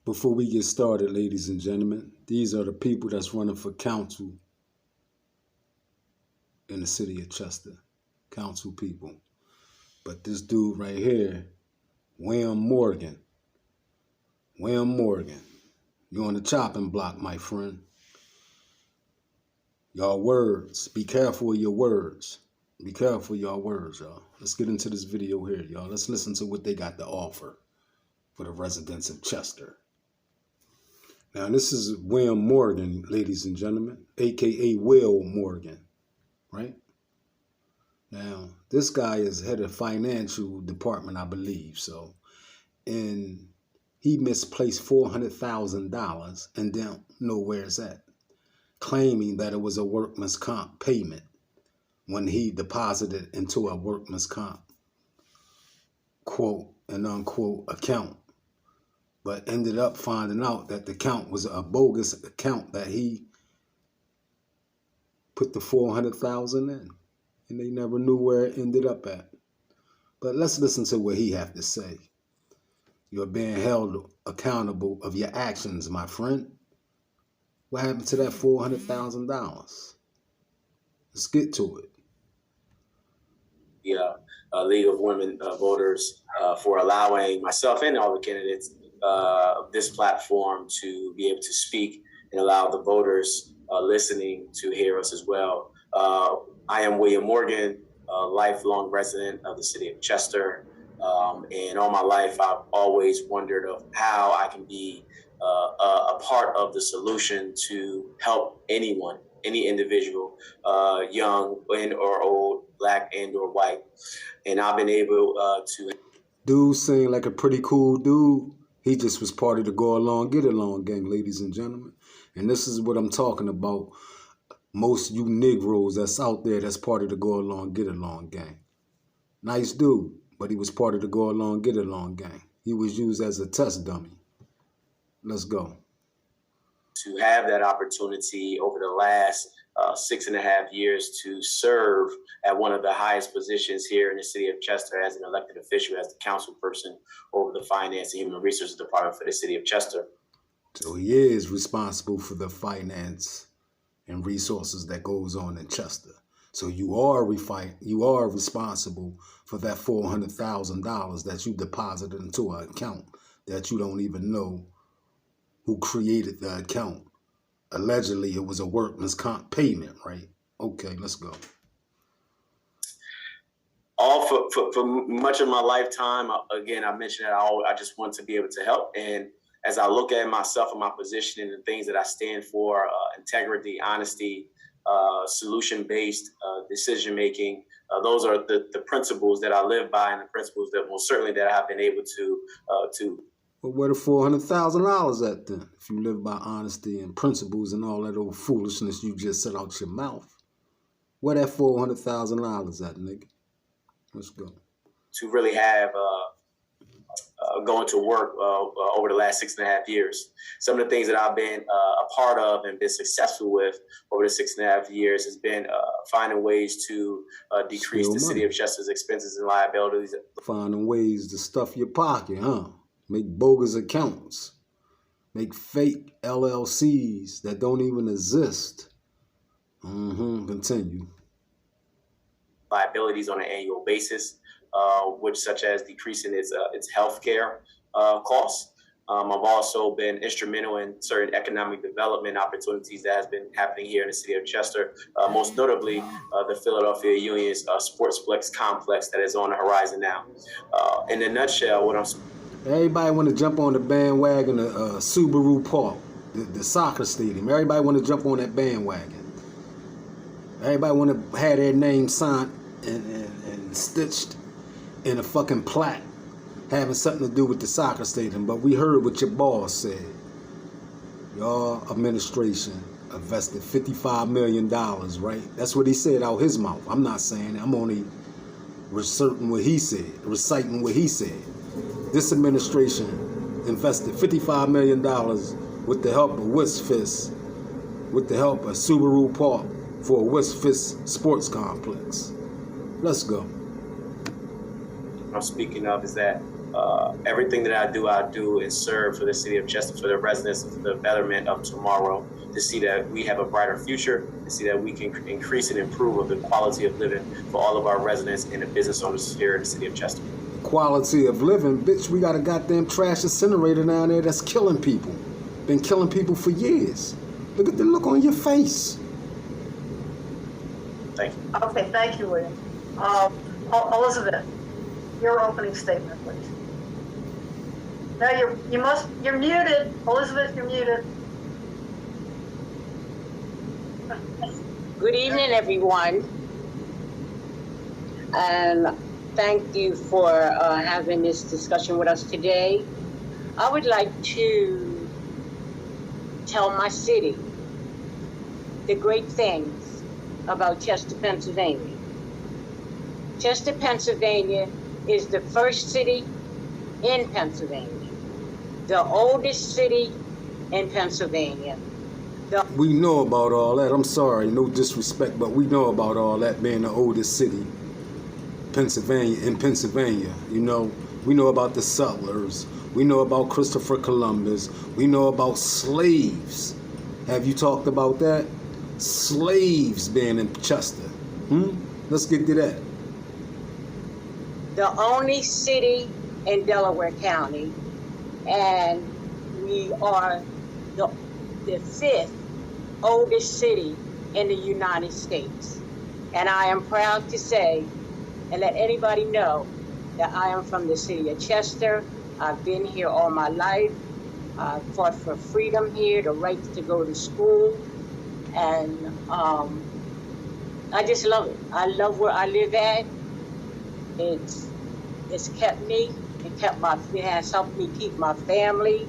Before we get started, ladies and gentlemen, these are the people that's running for council in the city of Chester. Council people. But this dude right here, William Morgan. William Morgan. You're on the chopping block, my friend. Y'all words. Be careful of your words. Be careful of y'all words, y'all. Let's get into this video here, y'all. Let's listen to what they got to offer for the residents of Chester. Now, this is William Morgan, ladies and gentlemen, a.k.a. Will Morgan, right? Now, this guy is head of financial department, I believe, so. And he misplaced $400,000 and don't know where it's at, claiming that it was a workman's comp payment when he deposited into a workman's comp, quote and unquote, account. But ended up finding out that the account was a bogus account that he put the $400,000 in. And they never knew where it ended up at. But let's listen to what he have to say. You're being held accountable of your actions, my friend. What happened to that $400,000? Let's get to it. The League of Women Voters for allowing myself and all the candidates of this platform to be able to speak and allow the voters listening to hear us as well. I am William Morgan, a lifelong resident of the city of Chester. And all my life, I've always wondered of how I can be a part of the solution to help anyone, any individual, young and or old, black and or white. And I've been able to... Dude seemed like a pretty cool dude. He just was part of the Go Along, Get Along gang, ladies and gentlemen. And this is what I'm talking about. Most you Negroes that's out there that's part of the Go Along, Get Along gang. Nice dude, but he was part of the Go Along, Get Along gang. He was used as a test dummy. Let's go. To have that opportunity over the last 6.5 years to serve at one of the highest positions here in the city of Chester as an elected official, as the council person over the Finance and Human Resources Department for the city of Chester. So he is responsible for the finance and resources that goes on in Chester. So you are responsible for that $400,000 that you deposited into an account that you don't even know who created the account. Allegedly, it was a workman's comp payment, right? Okay, let's go. All for much of my lifetime, again, I mentioned that I just want to be able to help. And as I look at myself and my position and the things that I stand for, integrity, honesty, solution-based decision-making, those are the principles that I live by, and the principles that most certainly that I have been able to Well, where the $400,000 at then? If you live by honesty and principles and all that old foolishness you just said out your mouth, where that $400,000 at, nigga? Let's go. To really have going to work over the last 6.5 years. Some of the things that I've been a part of and been successful with over the 6.5 years has been finding ways to decrease the city of Chester's expenses and liabilities. Finding ways to stuff your pocket, huh? Make bogus accounts. Make fake LLCs that don't even exist. Continue. Liabilities on an annual basis, which such as decreasing its healthcare costs. I've also been instrumental in certain economic development opportunities that has been happening here in the city of Chester, most notably the Philadelphia Union's Sportsplex complex that is on the horizon now. In a nutshell, what I'm... Everybody want to jump on the bandwagon of Subaru Park, the soccer stadium. Everybody want to jump on that bandwagon. Everybody want to have their name signed and stitched in a fucking plaque having something to do with the soccer stadium. But we heard what your boss said. Your administration invested $55 million, right? That's what he said out his mouth. I'm not saying it. I'm only reciting what he said. This administration invested $55 million with the help of Westfist, with the help of Subaru Park for a Westfist sports complex. Let's go. I'm speaking of is that Everything that I do and serve for the city of Chester, for the residents, for the betterment of tomorrow, to see that we have a brighter future, to see that we can increase and improve the quality of living for all of our residents and the business owners here in the city of Chester. Quality of living, bitch, we got a goddamn trash incinerator down there that's killing people. Been killing people for years. Look at the look on your face. Thank you. Okay, thank you, William. Elizabeth, your opening statement, please. No, you're muted. Elizabeth, you're muted. Good evening, everyone. And thank you for having this discussion with us today. I would like to tell my city the great things about Chester, Pennsylvania. Chester, Pennsylvania is the first city in Pennsylvania, the oldest city in Pennsylvania. We know about all that. I'm sorry, no disrespect, but we know about all that, being the oldest city in Pennsylvania. You know, we know about the settlers. We know about Christopher Columbus. We know about slaves. Have you talked about that? Slaves being in Chester. Let's get to that. The only city in Delaware County, and we are the fifth oldest city in the United States. And I am proud to say and let anybody know that I am from the city of Chester. I've been here all my life. I fought for freedom here, the right to go to school. And I just love it. I love where I live at. It's kept me. It has helped me keep my family.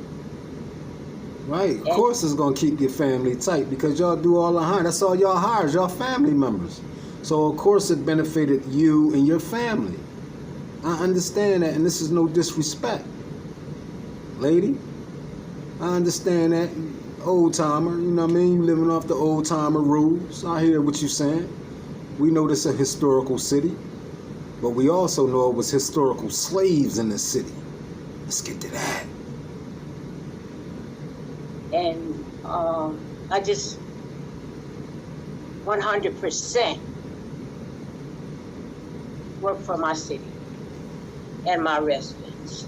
Right, of course it's gonna keep your family tight because y'all do all the hiring. That's all y'all hires, y'all family members. So of course it benefited you and your family. I understand that, and this is no disrespect, lady. I understand that, old timer. You know what I mean? You living off the old timer rules. I hear what you're saying. We know this is a historical city, but we also know it was historical slaves in the city. Let's get to that. And I just 100% work for my city and my residents.